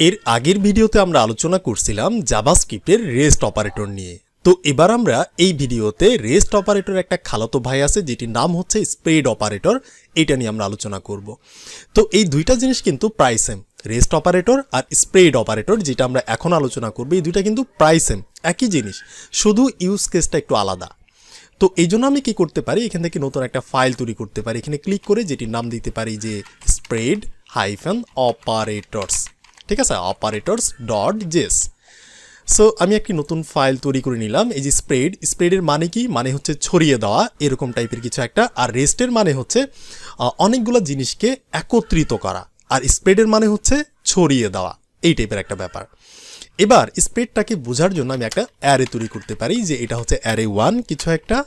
এর আগের ভিডিওতে আমরা আলোচনা করছিলাম জাভাস্ক্রিপ্টের রেস্ট অপারেটর নিয়ে। তো এবার আমরা এই ভিডিওতে রেস্ট অপারেটর একটা খালাতো ভাই আছে যেটির নাম হচ্ছে স্প্রেড অপারেটর, এটা নিয়ে আমরা আলোচনা করব। তো এই দুইটা জিনিস কিন্তু প্রায় সেম, রেস্ট অপারেটর আর স্প্রেড অপারেটর যেটা আমরা এখন আলোচনা করব, এই দুইটা কিন্তু প্রায় সেম, একই জিনিস, শুধু ইউজ কেসটা একটু আলাদা। তো এই জন্য আমি কি করতে পারি, এখান থেকে নতুন একটা ফাইল তৈরি করতে পারি, এখানে ক্লিক করে যেটির নাম দিতে পারি যে স্প্রেড -অপারেটরস, ঠিক আছে, অপারেটরস ডট জেস। সো আমি একটি নতুন ফাইল তৈরি করে নিলাম। এই যে স্প্রেডের মানে কি, মানে হচ্ছে ছড়িয়ে দেওয়া, এরকম টাইপের কিছু একটা। আর রেস্টের মানে হচ্ছে অনেকগুলো জিনিসকে একত্রিত করা, আর স্প্রেডের মানে হচ্ছে ছড়িয়ে দেওয়া, এই টাইপের একটা ব্যাপার। এবার স্প্রেডটাকে বোঝার জন্য আমি একটা অ্যারে তৈরি করতে পারি, যে এটা হচ্ছে অ্যারে 1 কিছু একটা।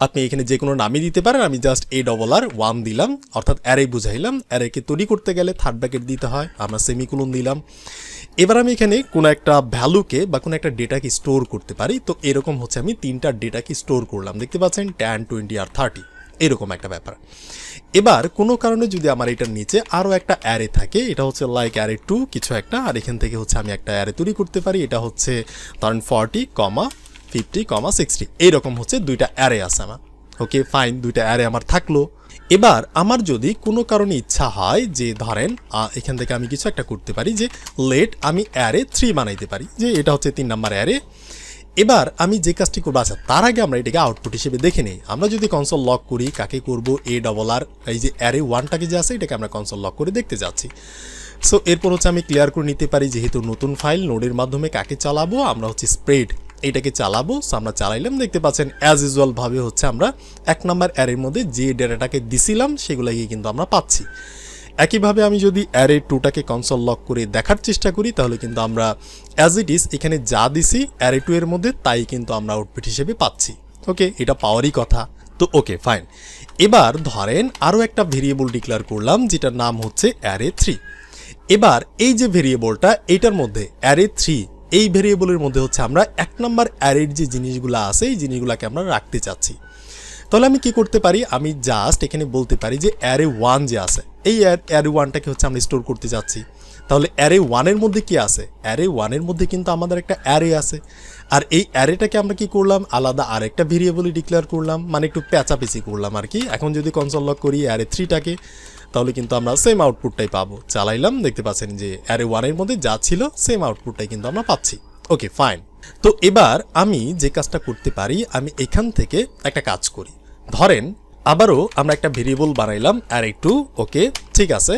আপনি এখানে যে কোনো নামই দিতে পারেন, আমি জাস্ট ARR1 দিলাম, অর্থাৎ অ্যারে বুঝাইলাম। অ্যারেকে তৈরি করতে গেলে থার্ড ব্র্যাকেট দিতে হয়, আমরা সেমিকোলন দিলাম। এবার আমি এখানে কোনো একটা ভ্যালুকে বা কোনো একটা ডেটাকে স্টোর করতে পারি। তো এরকম হচ্ছে আমি তিনটা ডেটাকে স্টোর করলাম, দেখতে পাচ্ছেন 10, 20 আর 30, এরকম একটা ব্যাপার। এবার কোনো কারণে যদি আমার এটার নিচে আরও একটা অ্যারে থাকে, এটা হচ্ছে লাইক অ্যারে 2 কিছু একটা, আর এখান থেকে হচ্ছে আমি একটা অ্যারে তৈরি করতে পারি, এটা হচ্ছে ধরেন 40, 50, 60, এইরকম হচ্ছে দুইটা অ্যারে আছে আমার। ওকে ফাইন, দুইটা অ্যারে আমার থাকলো। এবার আমার যদি কোনো কারণে ইচ্ছা হয় যে ধরেন এখান থেকে আমি কিছু একটা করতে পারি, যে লেট আমি অ্যারে 3 বানাইতে পারি, যে এটা হচ্ছে 3 নাম্বার অ্যারে। এবার আমি যে কাজটি করবো, আচ্ছা তার আগে আমরা এটাকে আউটপুট হিসেবে দেখে নিই। আমরা যদি কনসোল লক করি, কাকে করবো, ARR এই যে অ্যারে 1টাকে যে আছে এটাকে আমরা কনসোল লক করে দেখতে যাচ্ছি। সো এরপর হচ্ছে আমি ক্লিয়ার করে নিতে পারি, যেহেতু নতুন ফাইল, নোডের মাধ্যমে কাকে চালাবো, আমরা হচ্ছে স্প্রেড এটাকে চালাবো। সো আমরা চালাইলাম, দেখতে পাচ্ছেন অ্যাজ ইউজুয়াল ভাবে হচ্ছে আমরা 1 নাম্বার অ্যারের মধ্যে যে ডেটাটাকে দিছিলাম সেগুলোকে কিন্তু আমরা পাচ্ছি। একইভাবে আমি যদি অ্যারে 2টাকে কনসোল লক করে দেখার চেষ্টা করি, তাহলে কিন্তু আমরা অ্যাজ ইট ইজ এখানে যা দিছি অ্যারে 2 এর মধ্যে তাই কিন্তু আমরা আউটপুট হিসেবে পাচ্ছি। ওকে, এটা পাওয়ারই কথা। তো ওকে ফাইন, এবার ধরেন আরও একটা ভেরিয়েবল ডিক্লেয়ার করলাম যেটার নাম হচ্ছে অ্যারে 3। এবার এই যে ভেরিয়েবলটা, এইটার মধ্যে অ্যারে 3, এই ভেরিয়েবলের মধ্যে হচ্ছে আমরা 1 নাম্বার অ্যারের যে জিনিসগুলো আছে এই জিনিসগুলোকে আমরা রাখতে চাচ্ছি। তাহলে আমি কি করতে পারি, আমি জাস্ট এখানে বলতে পারি যে অ্যারে 1 যে আছে, এই অ্যারে 1টাকে হচ্ছে আমরা স্টোর করতে যাচ্ছি। তাহলে অ্যারে 1-এর মধ্যে কি আছে, অ্যারে 1-এর মধ্যে কিন্তু আমাদের একটা অ্যারে আছে। আর এই অ্যারেটাকে আমরা কি করলাম, আলাদা আরেকটা ভেরিয়েবলই ডিক্লেয়ার করলাম, মানে একটু পেঁচাপেচি করলাম আর কি। এখন যদি কনসোল লক করি অ্যারে 3টাকে, তাহলে কিন্তু আমরা সেম আউটপুটটাই পাবো। চালাইলাম, দেখতে পাচ্ছেন যে অ্যারে 1-এর মধ্যে যা ছিল সেম আউটপুটটাই কিন্তু আমরা পাচ্ছি। Okay fine. তো এবার আমি যে কাজটা করতে পারি, আমি এখান থেকে একটা কাজ করি। ধরেন আবারও আমরা একটা ভেরিয়েবল বানাইলাম অ্যারে 2। ওকে ঠিক আছে,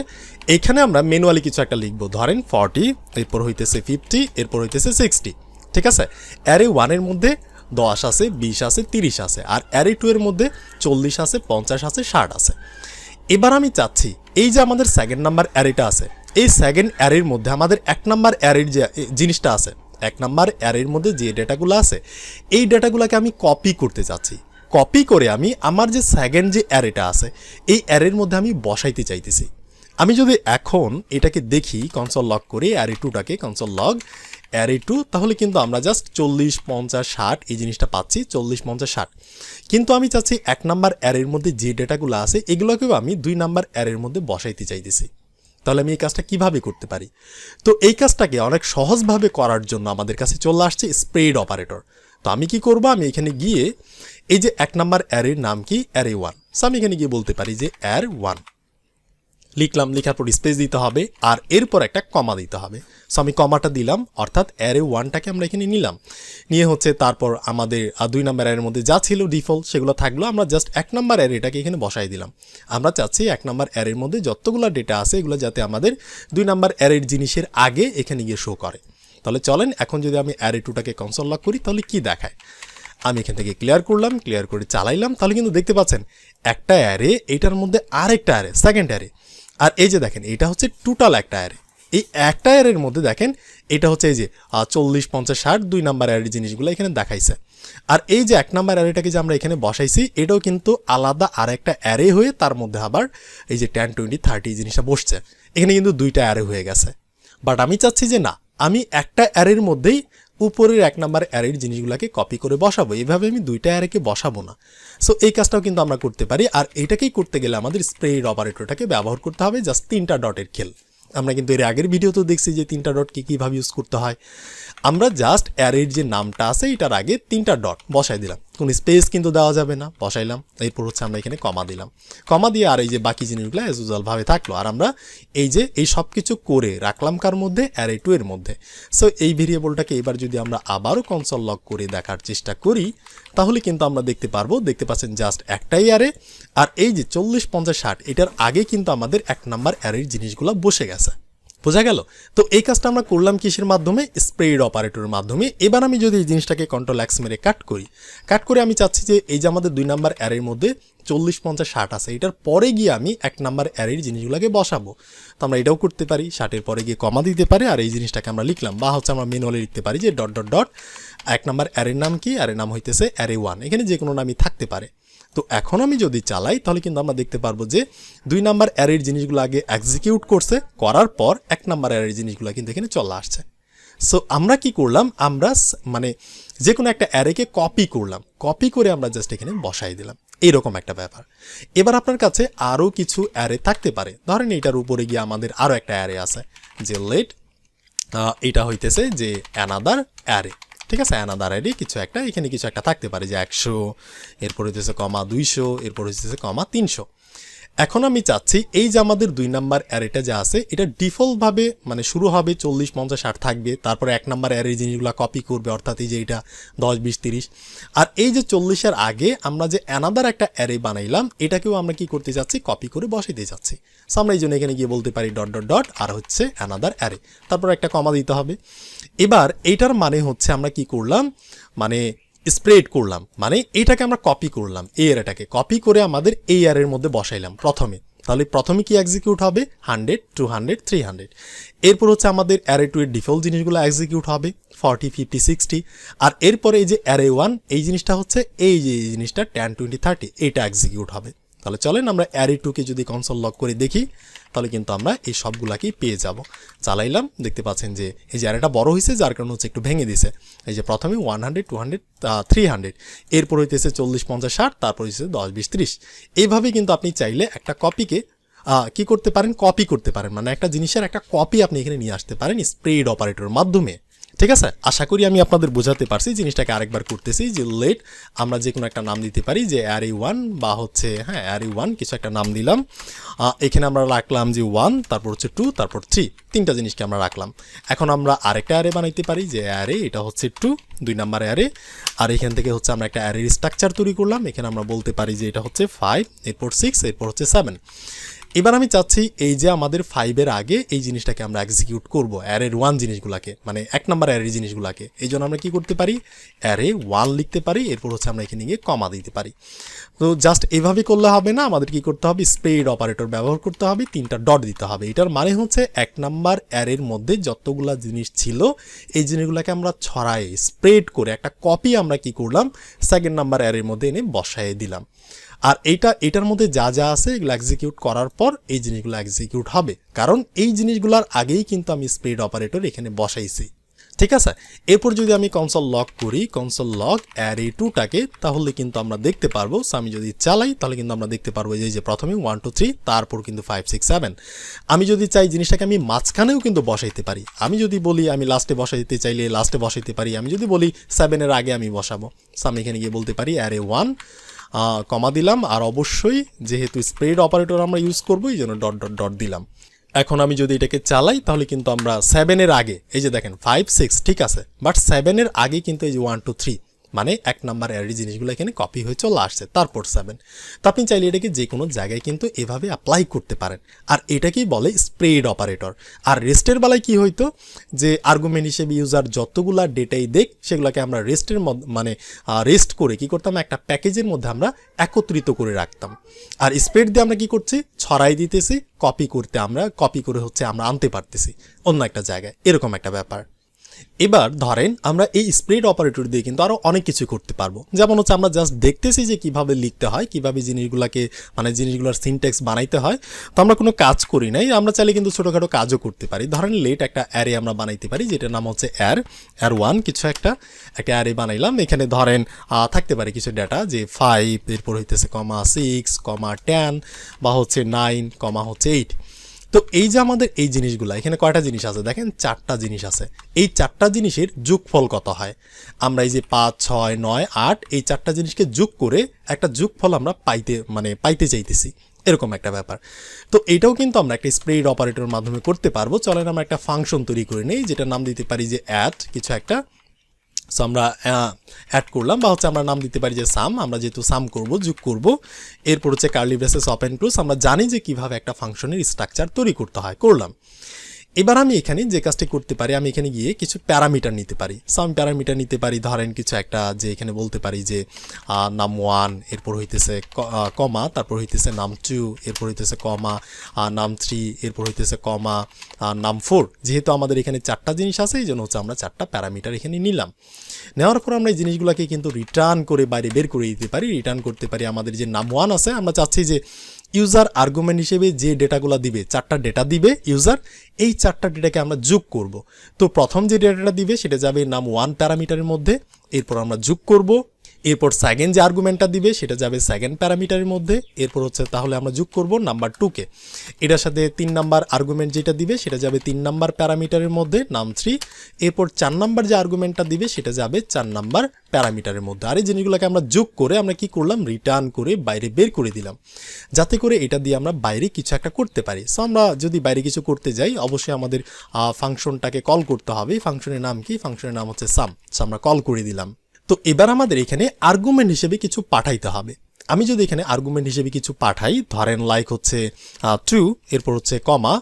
এইখানে আমরা ম্যানুয়ালি কিছু একটা লিখবো, ধরেন 40, এরপর হইতেছে 50, এরপর হইতেছে 60, ঠিক আছে। অ্যারে 1-এর মধ্যে 10 আছে, 20 আছে, 30 আছে, আর অ্যারে 2-এর মধ্যে 40 আছে, 50 আছে, 60 আছে। এবার আমি চাচ্ছি এই যে আমাদের সেকেন্ড নাম্বার অ্যারেটা আছে, এই সেকেন্ড অ্যারের মধ্যে আমাদের 1 নাম্বার অ্যারের যে জিনিসটা আছে, 1 নাম্বার অ্যারের মধ্যে যে ডেটাগুলো আছে এই ডেটাগুলোকে আমি কপি করতে চাচ্ছি। কপি করে আমি আমার যে সেকেন্ড যে অ্যারেটা আছে এই অ্যারের মধ্যে আমি বসাইতে চাইতেছি। আমি যদি এখন এটাকে দেখি কনসোল লক করে অ্যারে 2টাকে কনসোল লগ অ্যারে 2, তাহলে কিন্তু আমরা জাস্ট 40, 50, 60 এই জিনিসটা পাচ্ছি, 40, 50, 60। কিন্তু আমি চাচ্ছি 1 নাম্বার অ্যারের মধ্যে যে ডেটাগুলো আছে এগুলোকেও আমি 2 নাম্বার অ্যারের মধ্যে বসাইতে চাইতেছি। তাহলে আমি এই কাজটা কিভাবে করতে পারি? তো এই কাজটাকে অনেক সহজভাবে করার জন্য আমাদের কাছে চলে আসছে স্প্রেড অপারেটর। তো আমি কি করব, আমি এখানে গিয়ে এই যে 1 নাম্বার অ্যারের নাম কি, অ্যারে 1। সো আমি এখানে গিয়ে বলতে পারি যে অ্যারে 1 লিখলাম, লেখার পর স্পেস দিতে হবে, আর এরপর একটা কমা দিতে হবে। সো আমি কমাটা দিলাম, অর্থাৎ অ্যারে 1টাকে আমরা এখানে নিলাম, নিয়ে হচ্ছে তারপর আমাদের 2 নাম্বার অ্যারের মধ্যে যা ছিল ডিফল্ট সেগুলো থাকলো, আমরা জাস্ট 1 নাম্বার অ্যারেটাকে এখানে বসাই দিলাম। আমরা চাচ্ছি 1 নাম্বার অ্যারের মধ্যে যতগুলো ডেটা আছে এগুলো যাতে আমাদের 2 নাম্বার অ্যারের জিনিসের আগে এখানে গিয়ে শো করে। তাহলে চলেন এখন যদি আমি অ্যারে 2টাকে কনসোল লক করি তাহলে কি দেখায়। আমি এখান থেকে ক্লিয়ার করলাম, ক্লিয়ার করে চালাইলাম, তাহলে কিন্তু দেখতে পাচ্ছেন একটা অ্যারে, এইটার মধ্যে আরেকটা অ্যারে, সেকেন্ড অ্যারে। আর এই যে দেখেন এটা হচ্ছে টোটাল একটা অ্যারে। এই একটা অ্যারের মধ্যে দেখেন এটা হচ্ছে এই যে 40, 50, 60 2 নাম্বার অ্যারের জিনিসগুলো এখানে দেখাইছে। আর এই যে 1 নাম্বার অ্যারেটাকে যে আমরা এখানে বসাইছি এটাও কিন্তু আলাদা আর একটা অ্যারে হয়ে তার মধ্যে আবার এই যে 10, 20, 30 জিনিসটা বসছে। এখানে কিন্তু 2টা অ্যারে হয়ে গেছে। বাট আমি চাচ্ছি যে না, আমি একটা অ্যারের মধ্যেই উপরের 1 নাম্বার অ্যারের জিনিসগুলোকে কপি করে বসাবো, এইভাবে আমি 2টা অ্যারেকে বসাবো না। সো এই কাজটাও কিন্তু আমরা করতে পারি। আর এইটাকেই করতে গেলে আমাদের স্প্রেড অপারেটরটাকে ব্যবহার করতে হবে, জাস্ট 3টা ডটের খেল। আমরা কিন্তু এর আগের ভিডিওতেও দেখছি যে 3টা ডটকে কীভাবে ইউজ করতে হয়। আমরা জাস্ট অ্যারের যে নামটা আছে এটার আগে 3টা ডট বসাই দিলাম, কোনো স্পেস কিন্তু দেওয়া যাবে না, বসাইলাম। এরপর হচ্ছে আমরা এখানে কমা দিলাম, কমা দিয়ে আর এই যে বাকি জিনিসগুলো অ্যাজ ইউজুয়ালভাবে থাকলো। আর আমরা এই সব কিছু করে রাখলাম কার মধ্যে, অ্যারে 2 এর মধ্যে। সো এই ভেরিয়েবলটাকে এবার যদি আমরা আবারও কনসোল লগ করে দেখার চেষ্টা করি তাহলে কিন্তু আমরা দেখতে পাচ্ছেন জাস্ট একটাই অ্যারে। আর এই যে 40, 50, 60 এটার আগে কিন্তু আমাদের 1 নাম্বার অ্যারের জিনিসগুলো বসে গেছে। বোঝা গেল? তো এই কাজটা আমরা করলাম কিসের মাধ্যমে? স্প্রেড অপারেটরের মাধ্যমে। এবার আমি যদি এই জিনিসটাকে কন্ট্রোল এক্স মেরে কাট করে আমি চাচ্ছি যে এই যে আমাদের 2 নাম্বার অ্যারের মধ্যে 40, 50, 60 আছে, এটার পরে গিয়ে আমি 1 নাম্বার অ্যারের জিনিসগুলোকে বসাবো। তো আমরা এটাও করতে পারি, 60-এর পরে গিয়ে কমা দিতে পারি, আর এই জিনিসটাকে আমরা লিখলাম, বা হচ্ছে আমরা ম্যানুয়ালি লিখতে পারি যে ডট ডট ডট 1 নাম্বার অ্যারের নাম কি? অ্যারের নাম হইতেছে অ্যারে 1। এখানে যে কোনো নামই থাকতে পারে। তো এখন আমি যদি চালাই তাহলে কিন্তু আমরা দেখতে পারবো যে 2 নাম্বার অ্যারের জিনিসগুলো আগে এক্সিকিউট করছে, করার পর 1 নাম্বার অ্যারের জিনিসগুলো কিন্তু এখানে চলে আসছে। সো আমরা কি করলাম? আমরা মানে যে কোনো একটা অ্যারেকে কপি করলাম, কপি করে আমরা জাস্ট এখানে বসাই দিলাম, এইরকম একটা ব্যাপার। এবার আপনার কাছে আরও কিছু অ্যারে থাকতে পারে। ধরেন এইটার উপরে গিয়ে আমাদের আরও একটা অ্যারে আছে যে লেট, এটা হইতেছে যে অ্যানাদার অ্যারে, ঠিক আছে? অ্যানাদার অ্যারে কিছু একটা, এখানে কিছু একটা থাকতে পারে যে 100, এরপর হইতেছে কমা 200, এরপর হইতেছে কমা 300। এখন আমি চাচ্ছি এই যে আমাদের 2 নাম্বার অ্যারেটা যা আছে এটা ডিফল্টভাবে মানে শুরু হবে 40, 50, 60 থাকবে, তারপরে 1 নাম্বার অ্যারের জিনিসগুলো কপি করবে, অর্থাৎ এই যে এটা 10, 20, 30। আর এই যে 40-এর আগে আমরা যে অ্যানাদার একটা অ্যারে বানাইলাম এটাকেও আমরা কি করতে যাচ্ছি? কপি করে বসাইতে যাচ্ছি। সো আমরা এই জন্য এখানে গিয়ে বলতে পারি ডট ডট ডট আর হচ্ছে অ্যানাদার অ্যারে, তারপর একটা কমা দিতে হবে। এবার এইটার মানে হচ্ছে আমরা কি করলাম? মানে স্প্রেড করলাম, মানে এটাকে আমরা কপি করলাম, এই অ্যারেটাকে কপি করে আমাদের এই অ্যারের মধ্যে বসাইলাম প্রথমে। তাহলে প্রথমে কি এক্সিকিউট হবে? 100, 200, 300। এরপর হচ্ছে আমাদের অ্যারে 2 এর ডিফল্ট জিনিসগুলো এক্সিকিউট হবে 40, 50, 60। আর এরপরে এই যে অ্যারে 1 এই জিনিসটা হচ্ছে এই যে এই জিনিসটা 10, 20, 30 এটা এক্সিকিউট হবে। তাহলে চলেন আমরা অ্যারে 2কে যদি কনসোল লগ করে দেখি তাহলে কিন্তু আমরা এই সবগুলাকেই পেয়ে যাব। চালাইলাম, দেখতে পাচ্ছেন যে এই যে অ্যারেটা বড় হয়েছে যার কারণে হচ্ছে একটু ভেঙে দিছে। এই যে প্রথমে 100, 200, 300, এরপর হইতেছে 40, 50, 60, তারপর হচ্ছে 10, 20, 30। এইভাবে কিন্তু আপনি চাইলে একটা কপিকে কি করতে পারেন? কপি করতে পারেন, মানে একটা জিনিসের একটা কপি আপনি এখানে নিয়ে আসতে পারেন স্প্রেড অপারেটরের মাধ্যমে। ঠিক আছে? আশা করি আমি আপনাদের বোঝাতে পারছি। জিনিসটাকে আরেকবার করতেছি যে লেট আমরা যে কোনো একটা নাম দিতে পারি যে অ্যারে 1 বা হচ্ছে অ্যারে 1 কিছু একটা নাম দিলাম। এখানে আমরা রাখলাম যে 1, তারপর হচ্ছে 2, তারপর 3, 3টা জিনিসকে আমরা রাখলাম। এখন আমরা আরেকটা অ্যারে বানাইতে পারি যে অ্যারে এটা হচ্ছে 2 নাম্বার অ্যারে। আর এখান থেকে হচ্ছে আমরা একটা অ্যারের স্ট্রাকচার তৈরি করলাম। এখানে আমরা বলতে পারি যে এটা হচ্ছে 5, এরপর 6, এরপর হচ্ছে 7। এবার আমি চাচ্ছি এই যে আমাদের 5-এর আগে এই জিনিসটাকে আমরা এক্সিকিউট করব, অ্যারের 1 জিনিসগুলোকে, মানে 1 নাম্বার অ্যারের জিনিসগুলোকে। এই জন্য আমরা কি করতে পারি? অ্যারে 1 লিখতে পারি, এরপর হচ্ছে আমরা এখানে গিয়ে কমা দিতে পারি। তো জাস্ট এভাবে করলে হবে না, আমাদের কি করতে হবে? স্প্রেড অপারেটর ব্যবহার করতে হবে, 3টা ডট দিতে হবে। এটার মানে হচ্ছে 1 নাম্বার অ্যারের মধ্যে যতগুলা জিনিস ছিল এই জিনিসগুলোকে আমরা ছড়াই স্প্রেড করে একটা কপি আমরা কি করলাম? 2nd নাম্বার অ্যারের মধ্যে এনে বসায় দিলাম। আর এটার মধ্যে যা যা আছে এগুলো এক্সিকিউট করার পর এই জিনিসগুলো এক্সিকিউট হবে, কারণ এই জিনিসগুলোর আগেই কিন্তু আমি স্প্রেড অপারেটর এখানে বসাইছি। ঠিক আছে? এরপর যদি আমি কনসোল লগ করি, কনসোল লগ অ্যারে 2টাকে, তাহলে কিন্তু আমরা দেখতে পারবো। আমি যদি চালাই তাহলে কিন্তু আমরা দেখতে পারবো যে প্রথমে 1, 2, 3, তারপর কিন্তু 5, 6, 7। আমি যদি চাই জিনিসটাকে আমি মাঝখানেও কিন্তু বসাইতে পারি। আমি যদি বলি আমি লাস্টে বসাইতে চাইলে লাস্টে বসাইতে পারি। আমি যদি বলি 7-এর আগে আমি বসাবো, আমি এখানে গিয়ে বলতে পারি অ্যারে 1 কমা দিলাম। আর অবশ্যই যেহেতু স্প্রেড অপারেটর আমরা ইউজ করবো এই জন্য ডট ডট ডট দিলাম। এখন আমি যদি এটাকে চালাই তাহলে কিন্তু আমরা 7-এর আগে এই যে দেখেন 5, 6 ঠিক আছে, বাট 7-এর আগে কিন্তু এই যে 1, 2, 3 মানে 1 নাম্বার অ্যারে জিনিসগুলো এখানে কপি হয়ে চলে আসছে, তারপর 7। তো আপনি চাইলে এটাকে যে কোনো জায়গায় কিন্তু এভাবে অ্যাপ্লাই করতে পারেন। আর এটাকেই বলে স্প্রেড অপারেটর। আর রেস্টের বেলায় কি হইতো যে আর্গুমেন্ট হিসেবে ইউজার যতগুলা ডেটাই দেখ সেগুলোকে আমরা রেস্টের মানে রেস্ট করে কি করতাম? একটা প্যাকেজের মধ্যে আমরা একত্রিত করে রাখতাম। আর স্প্রেড দিয়ে আমরা কি করছি? ছড়াই দিতেছি, কপি করে হচ্ছে আমরা আনতে পারতেছি অন্য একটা জায়গায়, এরকম একটা ব্যাপার। এবার ধরেন আমরা এই স্প্রেড অপারেটর দিয়ে কিন্তু আরো অনেক কিছু করতে পারবো। যেমন হচ্ছে আমরা জাস্ট দেখতেছি যে কিভাবে লিখতে হয়, কিভাবে জিনিসগুলোকে মানে জিনিসগুলোর সিনট্যাক্স বানাইতে হয়। তো আমরা কোনো কাজ করি নাই, আমরা চাইলে কিন্তু ছোটোখাটো কাজও করতে পারি। ধরেন লেট একটা অ্যারে আমরা বানাইতে পারি যেটার নাম হচ্ছে অ্যার 1 কিছু একটা অ্যারে বানাইলাম। এখানে ধরেন থাকতে পারে কিছু ডেটা যে 5, এরপর হইতেছে কমা 6, কমা 10 বা হচ্ছে 9, কমা হচ্ছে 8। তো এই যে আমাদের এই জিনিসগুলো এখানে কয়টা জিনিস আছে দেখেন, 4টা জিনিস আছে। এই 4টা জিনিসের যোগফল কত হয়, আমরা এই যে 5 6 9 8 এই 4টা জিনিসকে যোগ করে একটা যোগফল আমরা পাইতে চাইতেছি, এরকম একটা ব্যাপার। তো এটাও কিন্তু আমরা একটা স্প্রেড অপারেটরের মাধ্যমে করতে পারবো। চলেন আমরা একটা ফাংশন তৈরি করে নেই, যেটা নাম দিতে পারি যে অ্যাড কিছু একটা। সো আমরা অ্যাড করলাম, বা হচ্ছে আমরা নাম দিতে পারি যে সাম, আমরা যেহেতু সাম করব, যোগ করব। এরপর হচ্ছে কার্লি ব্রেসেস ওপেন ক্লোজ, আমরা জানি যে কিভাবে একটা ফাংশনের স্ট্রাকচার তৈরি করতে হয়, করলাম। এবার আমি এখানে যে কাজটি করতে পারি, আমি এখানে গিয়ে কিছু প্যারামিটার নিতে পারি। সো আমি প্যারামিটার নিতে পারি, ধরেন কিছু একটা, যে এখানে বলতে পারি যে নাম 1, এরপর হইতেছে কমা, তারপর হইতেছে নাম 2, এরপর হইতেছে কমা, নাম 3, এরপর হইতেছে কমা, নাম 4। যেহেতু আমাদের এখানে 4টা জিনিস আছে, এই জন্য হচ্ছে আমরা 4টা প্যারামিটার এখানে নিলাম। নেওয়ার পর আমরা এই জিনিসগুলোকে কিন্তু রিটার্ন করে বাইরে বের করে দিতে পারি। রিটার্ন করতে পারি আমাদের যে নাম 1 আছে, আমরা চাচ্ছি যে ইউজার আর্গুমেন্ট হিসেবে যে ডেটাগুলো দিবে, 4টা ডেটা দিবে ইউজার, এই 4টা ডেটাকে আমরা যোগ করব। তো প্রথম যে ডেটাটা দিবে সেটা যাবে নাম 1 প্যারামিটারের মধ্যে, এরপর আমরা যোগ করব। এরপর সেকেন্ড যে আর্গুমেন্টটা দিবে সেটা যাবে সেকেন্ড প্যারামিটারের মধ্যে, এরপর হচ্ছে তাহলে আমরা যোগ করব নাম্বার 2কে। এটার সাথে 3 নাম্বার আর্গুমেন্ট যেটা দিবে সেটা যাবে 3 নাম্বার প্যারামিটারের মধ্যে, নাম 3। এরপর 4 নাম্বার যে আর্গুমেন্টটা দিবে সেটা যাবে 4 নাম্বার প্যারামিটারের মধ্যে। আর এই জিনিসগুলোকে আমরা যোগ করে আমরা কি করলাম, রিটার্ন করে বাইরে বের করে দিলাম, যাতে করে এটা দিয়ে আমরা বাইরে কিছু একটা করতে পারি। সো আমরা যদি বাইরে কিছু করতে যাই, অবশ্যই আমাদের ফাংশনটাকে কল করতে হবে। ফাংশনের নাম কি, ফাংশনের নাম হচ্ছে সাম। সো আমরা কল করে দিলাম। তো এবার আমাদের এখানে আর্গুমেন্ট হিসেবে কিছু পাঠাইতে হবে। আমি যদি এখানে আর্গুমেন্ট হিসেবে কিছু পাঠাই, ধরেন লাইক হচ্ছে 2, এরপর হচ্ছে কমা,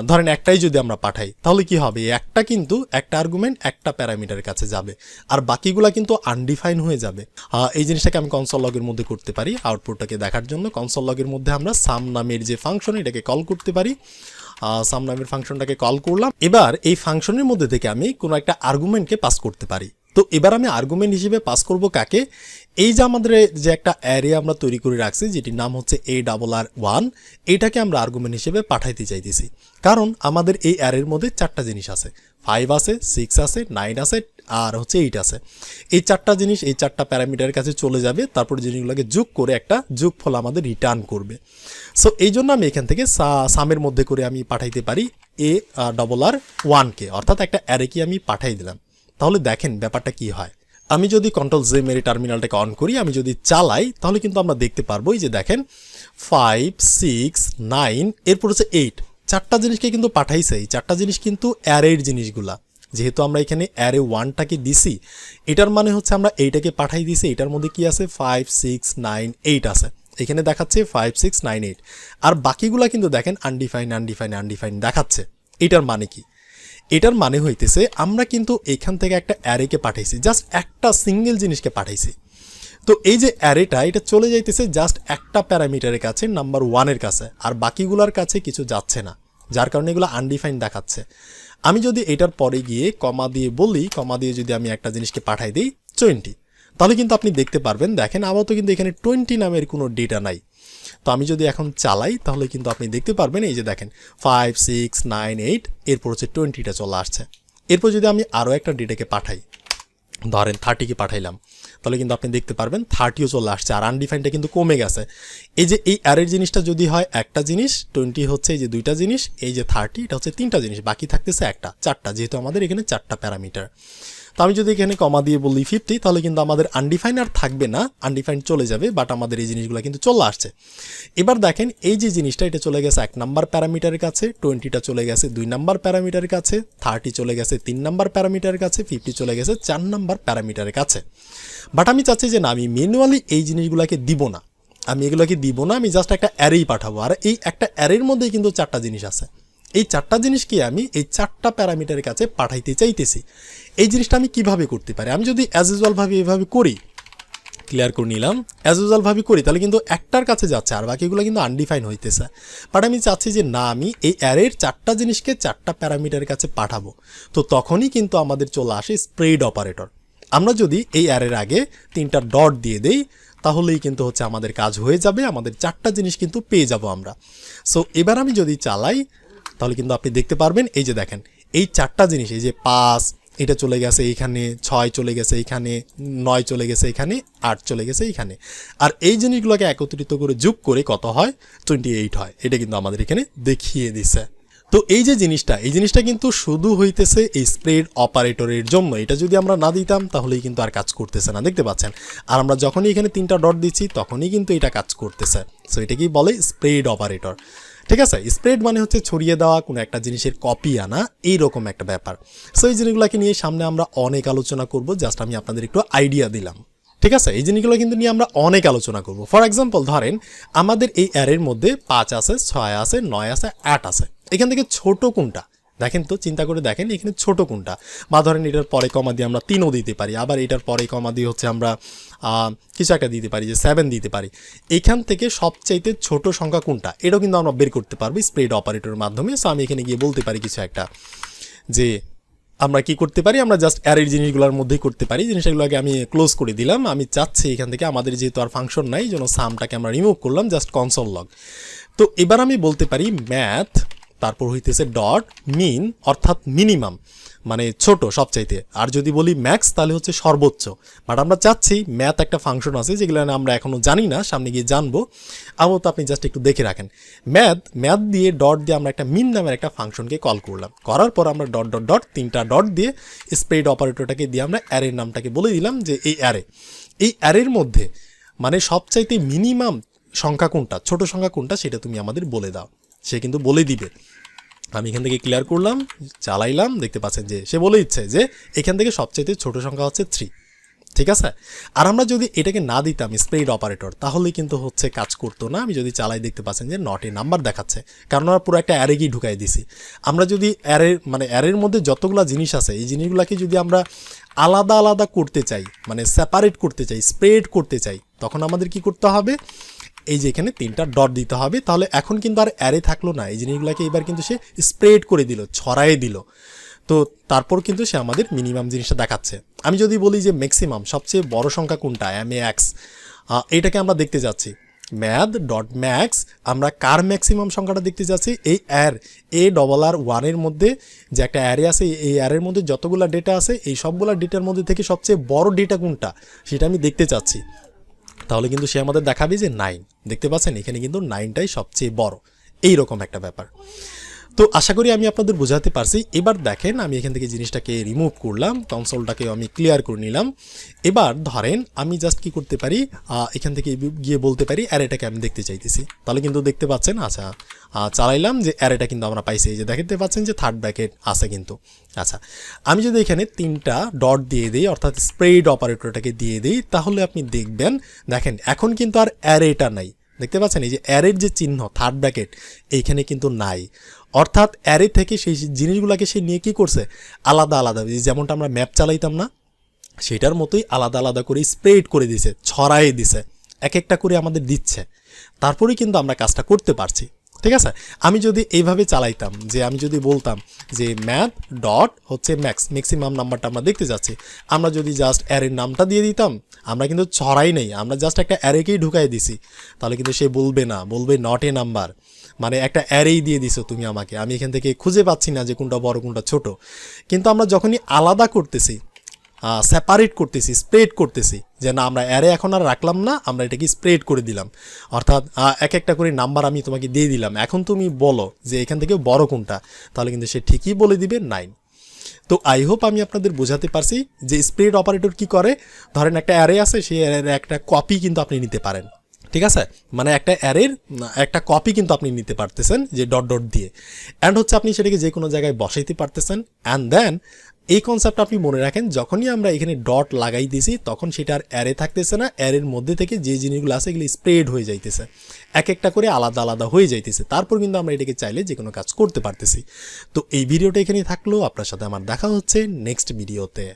ধরেন একটাই যদি আমরা পাঠাই, তাহলে কি হবে, একটা কিন্তু একটা আর্গুমেন্ট একটা প্যারামিটারের কাছে যাবে, আর বাকিগুলা কিন্তু আনডিফাইন হয়ে যাবে। এই জিনিসটাকে আমি কনসোল লগের মধ্যে করতে পারি আউটপুটটাকে দেখার জন্য। কনসোল লগের মধ্যে আমরা সাম নামের যে ফাংশন, এটাকে কল করতে পারি। সাম নামের ফাংশনটাকে কল করলাম। এবার এই ফাংশনের মধ্যে থেকে আমি কোনো একটা আর্গুমেন্টকে পাস করতে পারি। তো এবার আমি আর্গুমেন্ট হিসেবে পাস করব কাকে, এই যে আমাদের যে একটা অ্যারে আমরা তৈরি করে রাখছি, যেটির নাম হচ্ছে ARR1, এটাকে আমরা আর্গুমেন্ট হিসেবে পাঠাইতে চাইতেছি। কারণ আমাদের এই অ্যারের মধ্যে 4টা জিনিস আছে, 5 আছে, 6 আছে, 9 আছে, আর হচ্ছে 8 আছে। এই 4টা জিনিস এই 4টা প্যারামিটারের কাছে চলে যাবে, তারপর জিনিসগুলোকে যোগ করে একটা যোগফল আমাদের রিটার্ন করবে। সো এই জন্য আমি এখান থেকে সামের মধ্যে করে আমি পাঠাইতে পারি ARR1কে, অর্থাৎ একটা অ্যারেকে আমি পাঠাই দিলাম। তাহলে দেখেন ব্যাপারটা কি হয়। আমি যদি Ctrl+Z মেরে টার্মিনালটাকে অন করি, আমি যদি চালাই, তাহলে কিন্তু আমরা দেখতে পারবো এই যে দেখেন 5 6 9 এরপর হচ্ছে 8, 4টা জিনিসকে কিন্তু পাঠাইছে। এই 4টা জিনিস কিন্তু অ্যারের জিনিসগুলা, যেহেতু আমরা এখানে অ্যারে 1টাকে দিছি, এটার মানে হচ্ছে আমরা এইটাকে পাঠাই দিছি। এটার মধ্যে কি আছে, 5 6 9 8 আছে, এখানে দেখাচ্ছে 5 6 9 8, আর বাকিগুলা কিন্তু দেখেন আনডিফাইন দেখাচ্ছে। এটার মানে কি, এটার মানে হইতেছে আমরা কিন্তু এখান থেকে একটা অ্যারেকে পাঠাইছি, জাস্ট একটা সিঙ্গেল জিনিসকে পাঠাইছি। তো এই যে অ্যারেটা, এটা চলে যাইতেছে জাস্ট একটা প্যারামিটারের কাছে, নাম্বার 1-এর কাছে, আর বাকিগুলোর কাছে কিছু যাচ্ছে না, যার কারণে এগুলো আনডিফাইন দেখাচ্ছে। আমি যদি এটার পরে গিয়ে কমা দিয়ে বলি, কমা দিয়ে যদি আমি একটা জিনিসকে পাঠাই দিই 20, তাহলে কিন্তু আপনি দেখতে পারবেন, দেখেন আপাতত কিন্তু এখানে 20 নামের কোনো ডেটা নাই। তো আমি যদি এখন চালাই, তাহলে কিন্তু আপনি দেখতে পারবেন এই যে দেখেন 5 6 9 8, এরপর হচ্ছে 20টা চলে আসছে। এরপর যদি আমি আরও একটা ডেটাকে পাঠাই, ধরেন 30কে পাঠাইলাম, তাহলে কিন্তু আপনি দেখতে পারবেন 30ও চলে আসছে, আর আনডিফাইনটা কিন্তু কমে গেছে। এই যে এই অ্যারের জিনিসটা যদি হয় একটা জিনিস, 20 হচ্ছে এই যে 2টা জিনিস, এই যে 30 এটা হচ্ছে 3টা জিনিস, বাকি থাকতেছে একটা, 4টা, যেহেতু আমাদের এখানে 4টা প্যারামিটার। তো আমি যদি এখানে কমা দিয়ে বলি 50, তাহলে কিন্তু আমাদের আনডিফাইন আর থাকবে না, আনডিফাইন চলে যাবে, বাট আমাদের এই জিনিসগুলো কিন্তু চলে আসছে। এবার দেখেন এই যে জিনিসটা, এটা চলে গেছে 1 নাম্বার প্যারামিটারের কাছে, 20টা চলে গেছে 2 নাম্বার প্যারামিটারের কাছে, 30 চলে গেছে 3 নাম্বার প্যারামিটারের কাছে, 50 চলে গেছে 4 নাম্বার প্যারামিটারের কাছে। বাট আমি চাচ্ছি যে না, আমি ম্যানুয়ালি এই জিনিসগুলোকে দিব না, আমি এগুলোকে দিব না, আমি জাস্ট একটা অ্যারেই পাঠাবো। আর এই একটা অ্যারের মধ্যেই কিন্তু 4টা জিনিস আছে, এই 4টা জিনিসকে আমি এই 4টা প্যারামিটারের কাছে পাঠাইতে চাইতেছি। এই জিনিসটা আমি কিভাবে করতে পারি, আমি যদি অ্যাজ ইউজুয়াল ভাবে এভাবে করি, ক্লিয়ার করে নিলাম, অ্যাজ ইউজুয়াল ভাবে করি, তাহলে কিন্তু একটার কাছে যাচ্ছে, আর বাকিগুলো কিন্তু আনডিফাইন হইতেছে। বাট আমি চাচ্ছি যে না, আমি এই অ্যারের 4টা জিনিসকে 4টা প্যারামিটারের কাছে পাঠাবো। তো তখনই কিন্তু আমাদের চলে আসে স্প্রেড অপারেটর। আমরা যদি এই অ্যারের আগে 3টা ডট দিয়ে দেই, তাহলেই কিন্তু হচ্ছে আমাদের কাজ হয়ে যাবে, আমাদের 4টা জিনিস কিন্তু পেয়ে যাব আমরা। সো এবার আমি যদি চালাই, তাহলে কিন্তু আপনি দেখতে পারবেন এই যে দেখেন এই 4টা জিনিস, এই যে 5 এটা চলে গেছে এইখানে, 6 চলে গেছে এইখানে, 9 চলে গেছে এখানে, 8 চলে গেছে এইখানে। আর এই জিনিসগুলোকে একত্রিত করে যোগ করে কত হয়? 28 হয়। এটা কিন্তু আমাদের এখানে দেখিয়ে দিছে। তো এই যে জিনিসটা, এই জিনিসটা কিন্তু শুধু হইতেছে এই স্প্রেড অপারেটরের জন্য। এটা যদি আমরা না দিতাম তাহলেই কিন্তু আর কাজ করতেছে না, দেখতে পাচ্ছেন। আর আমরা যখনই এখানে 3টা ডট দিচ্ছি তখনই কিন্তু এটা কাজ করতেছে। সো এটাকেই বলে স্প্রেড অপারেটর, ঠিক আছে। স্প্রেড মানে হচ্ছে ছড়িয়ে দেওয়া, কোনো একটা জিনিসের কপি আনা, এইরকম একটা ব্যাপার। সো এই জিনিসগুলোকে নিয়ে সামনে আমরা অনেক আলোচনা করব, জাস্ট আমি আপনাদের একটু আইডিয়া দিলাম, ঠিক আছে। এই জিনিসগুলো কিন্তু নিয়ে আমরা অনেক আলোচনা করব। ফর এক্সাম্পল ধরেন আমাদের এই অ্যারের মধ্যে 5 আছে, 6 আছে, 9 আছে, 8 আছে। এখান থেকে ছোট কোনটা? দেখেন তো, চিন্তা করে দেখেন এখানে ছোট কোনটা। বা ধরেন এটার পরে কমা দিয়ে আমরা 3ও দিতে পারি, আবার এটার পরে কমা দিয়ে হচ্ছে আমরা কিছু একটা দিতে পারি, যে 7 দিতে পারি। এখান থেকে সবচাইতে ছোট সংখ্যা কোনটা, এটাও কিন্তু আমরা বের করতে পারবো স্প্রেড অপারেটরের মাধ্যমে। সো আমি এখানে গিয়ে বলতে পারি কিছু একটা, যে আমরা কি করতে পারি, আমরা জাস্ট অ্যারের জিনিসগুলোর মধ্যেই করতে পারি। জিনিসগুলোকে আমি ক্লোজ করে দিলাম। আমি চাচ্ছি এখান থেকে, আমাদের যেহেতু আর ফাংশন নাই, এই জন্য সামটাকে আমরা রিমুভ করলাম, জাস্ট কনসোল লগ। তো এবার আমি বলতে পারি ম্যাথ, তারপর হইতেছে ডট মিন, অর্থাৎ মিনিমাম মানে ছোট সবচাইতে। আর যদি বলি ম্যাক্স তাহলে হচ্ছে সর্বোচ্চ। বাট আমরা চাচ্ছি ম্যাথ একটা ফাংশন আছে যেগুলো আমরা এখনও জানি না, সামনে গিয়ে জানবো। আবার তো আপনি জাস্ট একটু দেখে রাখেন। ম্যাথ দিয়ে ডট দিয়ে আমরা একটা মিন নামের একটা ফাংশনকে কল করলাম, করার পর আমরা ডট ডট ডট 3টা ডট দিয়ে স্প্রেড অপারেটরটাকে দিয়ে আমরা অ্যারের নামটাকে বলে দিলাম যে এই অ্যারের মধ্যে মানে সবচাইতে মিনিমাম সংখ্যা কোনটা, ছোট সংখ্যা কোনটা, সেটা তুমি আমাদের বলে দাও। সে কিন্তু বলে দিবে। আমি এখান থেকে ক্লিয়ার করলাম, চালাইলাম, দেখতে পাচ্ছেন যে সে বলে দিচ্ছে যে এখান থেকে সবচাইতে ছোট সংখ্যা হচ্ছে 3, ঠিক আছে। আর আমরা যদি এটাকে না দিতাম স্প্রেড অপারেটর, তাহলে কিন্তু হচ্ছে কাজ করতো না। আমি যদি চালাই, দেখতে পাচ্ছেন যে নট এ নাম্বার দেখাচ্ছে, কারণ আমরা পুরো একটা অ্যারে গিয়ে ঢুকাই দিছি। আমরা যদি অ্যারের মধ্যে যতগুলো জিনিস আছে, এই জিনিসগুলোকে যদি আমরা আলাদা আলাদা করতে চাই, মানে সেপারেট করতে চাই, স্প্রেড করতে চাই, তখন আমাদের কি করতে হবে? এই যে এখানে 3টা ডট দিতে হবে। তাহলে এখন কিন্তু আর অ্যারে থাকলো না, এই জিনিসগুলোকে এবার কিন্তু সে স্প্রেড করে দিল, ছড়ায়ে দিল। তো তারপর কিন্তু সে আমাদের মিনিমাম জিনিসটা দেখাচ্ছে। আমি যদি বলি যে ম্যাক্সিমাম, সবচেয়ে বড় সংখ্যা কোনটা, MAX, এইটাকে আমরা দেখতে যাচ্ছি ম্যাথ ডট ম্যাক্স। আমরা কার ম্যাক্সিমাম সংখ্যাটা দেখতে যাচ্ছি? এই ARR1-এর মধ্যে যে একটা অ্যারে আছে, এই অ্যারের মধ্যে যতগুলো ডেটা আছে, এই সবগুলো ডেটার মধ্যে থেকে সবচেয়ে বড় ডেটা কোনটা, সেটা আমি দেখতে চাচ্ছি। তাহলে কিন্তু সে আমাদের দেখাবে যে 9, দেখতে পাচ্ছেন এখানে কিন্তু 9টাই সবচেয়ে বড়, এইরকম একটা ব্যাপার। তো আশা করি আমি আপনাদের বোঝাতে পারছি। এবার দেখেন আমি এখান থেকে জিনিসটাকে রিমুভ করলাম, কনসোলটাকে আমি ক্লিয়ার করে নিলাম। এবার ধরেন আমি জাস্ট কি করতে পারি, এখান থেকে গিয়ে বলতে পারি অ্যারেটাকে আমি দেখতে চাইতেছি। তাহলে কিন্তু দেখতে পাচ্ছেন, আচ্ছা চালাইলাম যে অ্যারেটা কিন্তু আমরা পাইছি, এই যে দেখতে পাচ্ছেন যে থার্ড ব্র্যাকেট আছে কিন্তু। আচ্ছা, আমি যদি এখানে 3টা ডট দিয়ে দিই, অর্থাৎ স্প্রেড অপারেটরটাকে দিয়ে দিই, তাহলে আপনি দেখবেন, দেখেন এখন কিন্তু আর অ্যারেটা নাই, দেখতে পাচ্ছেন এই যে অ্যারের যে চিহ্ন থার্ড ব্র্যাকেট এইখানে কিন্তু নাই। অর্থাৎ অ্যারে থেকে সেই জিনিসগুলোকে সে নিয়ে কি করছে, আলাদা আলাদা, যেমনটা আমরা ম্যাপ চালাইতাম না, সেটার মতোই আলাদা আলাদা করে স্প্রেড করে দিছে, ছড়াই দিছে, এক একটা করে আমাদের দিচ্ছে। তারপরেই কিন্তু আমরা কাজটা করতে পারছি, ঠিক আছে। আমি যদি এইভাবে চালাইতাম, যে আমি যদি বলতাম যে ম্যাথ ডট হচ্ছে ম্যাক্সিমাম নাম্বারটা আমরা দেখতে যাচ্ছি, আমরা যদি জাস্ট অ্যারের নামটা দিয়ে দিতাম, আমরা কিন্তু ছড়াই নেই, আমরা জাস্ট একটা অ্যারেকেই ঢুকাই দিছি, তাহলে কিন্তু সে বলবে না, বলবে নট এ নাম্বার, মানে একটা অ্যারেই দিয়ে দিছো তুমি আমাকে, আমি এখান থেকে খুঁজে পাচ্ছি না যে কোনটা বড় কোনটা ছোট। কিন্তু আমরা যখনই আলাদা করতেছি, সেপারেট করতেছি, স্প্রেড করতেছি, যে না আমরা অ্যারে এখন আর রাখলাম না, আমরা এটাকে স্প্রেড করে দিলাম, অর্থাৎ এক একটা করে নাম্বার আমি তোমাকে দিয়ে দিলাম, এখন তুমি বলো যে এখান থেকে বড় কোনটা, তাহলে কিন্তু সে ঠিকই বলে দিবে 9। তো আই হোপ আমি আপনাদের বোঝাতে পারছি যে স্প্রেড অপারেটর কি করে। ধরেন একটা অ্যারে আছে, সেই অ্যারের একটা কপি কিন্তু আপনি নিতে পারেন, ঠিক আছে। মানে একটা অ্যারের একটা কপি কিন্তু আপনি নিতে পারতেছেন যে ডট ডট দিয়ে, অ্যান্ড হচ্ছে আপনি সেটাকে যে কোনো জায়গায় বসাইতে পারতেছেন। অ্যান্ড দেন এই কনসেপ্ট আপনি মনে রাখেন, যখনই আমরা এখানে ডট লাগাই দিছি তখন সেটা আর অ্যারে থাকতেছে না, অ্যারের মধ্যে থেকে যে জিনিসগুলো আছে এগুলি স্প্রেড হয়ে যাইতেছে, এক একটা করে আলাদা আলাদা হয়ে যাইতেছে। তারপর কিন্তু আমরা এটাকে চাইলে যে কোনো কাজ করতে পারতেছি। তো এই ভিডিওটা এখানেই থাকলো, আপনার সাথে আমার দেখা হচ্ছে নেক্সট ভিডিওতে।